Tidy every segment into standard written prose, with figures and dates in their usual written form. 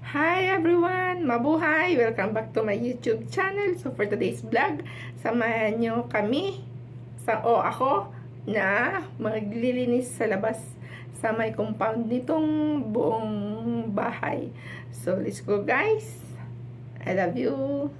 Hi everyone! Mabuhay! Welcome back to my YouTube channel. So for today's vlog, samahan nyo kami ako na maglilinis sa labas sa may compound nitong buong bahay. So let's go guys! I love you!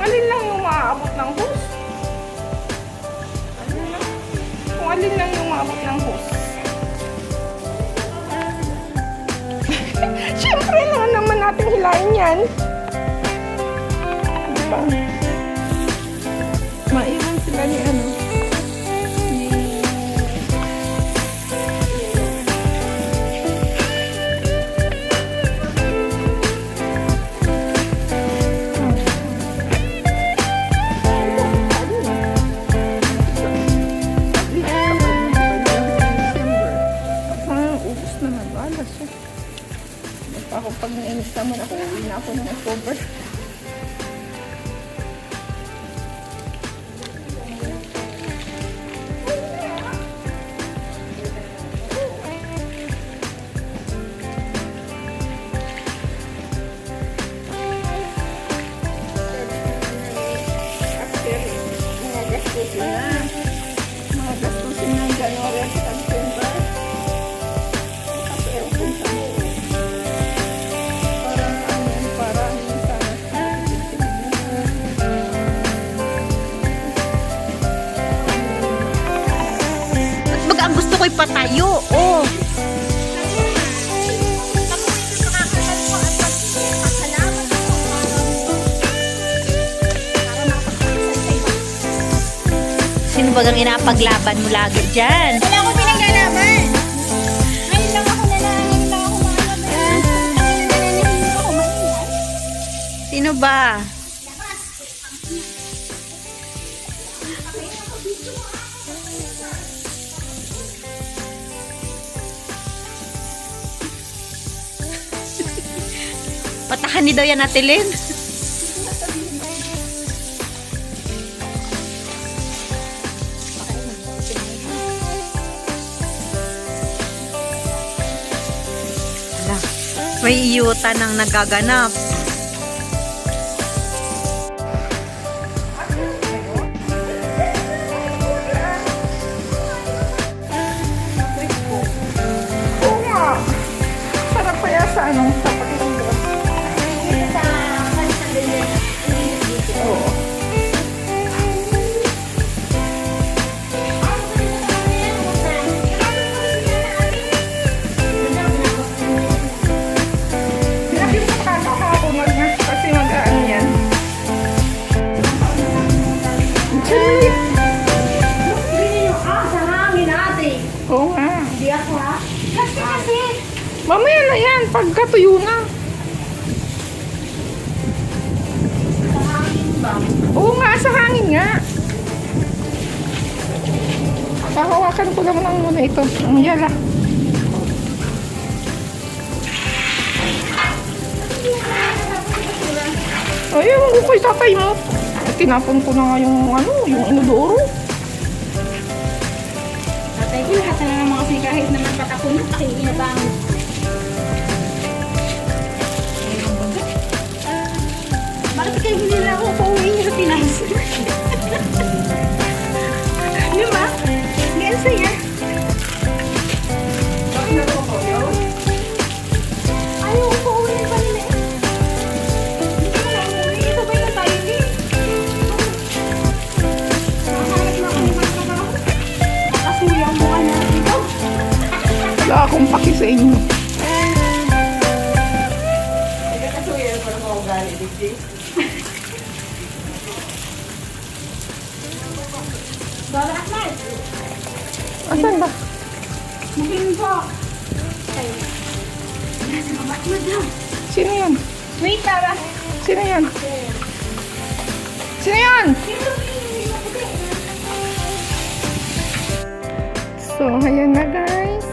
Alin lang yung maaabot ng hose? Kung alin lang yung maabot ng hose? Siyempre naman natin hilahin yan. Diba? Maiwan sila ni ano. Ako pag nainis naman ako, uwi na ako ng October. Mga gastusin ng January at September. Ang gusto ko'y patayo, oh. Sino bagang inapaglaban mo lagi dyan? Wala akong pinaglalaban. Ngayon lang ako nalaman. Ngayon lang ako maalaman. Ngayon lang ako maingay. Ano ba? Patahan ni daw yan, Ate Lynn. Ala, may iyutan ang nagaganap. Oo nga. Sarap kaya sa ano, sa pakinggan. Oo. Sinabi mo sa kakakapon wag na kasi mag-ano yan. Chili. Oo nga. Mamaya na yan, pagkatuyo na. Oo nga, sa hangin nga. Pahawakan ko lang muna ito. Ang yala. Ay, ewan ko kay tatay mo. Tinapon ko na nga yung ano, yung inodoro. Tatay ko, lahat na naman kasi kahit naman patakon, pakiinabang. Bakit kayo hindi lang ako pauwi niyo sa Pinas? Di ba? Hindi ang saya. Ayaw ko pauwi ng kanila eh. Hindi ko na umuwi. Sabay na tayo eh. Nakahanap na ako ng trabaho. Nakasuya ang mukha na dito. Wala akong paki sa inyo. Baba Ahmad. Asan ba? Booking po. Ay. Nasa Baba Ahmad lang. Sino yan? Wait, Tara. Sino yan? Sino yan? So, ayan na guys.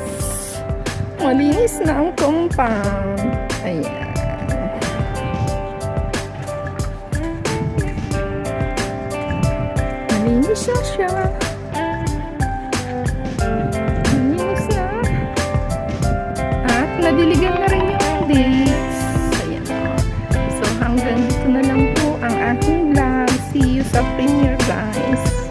Malinis na ang compound. Ayan. Malinis na siya. Malinis na. At nadiligan na rin yung dates. Ayan. So, hanggang dito na lang po ang aking vlog. See you sa premiere guys.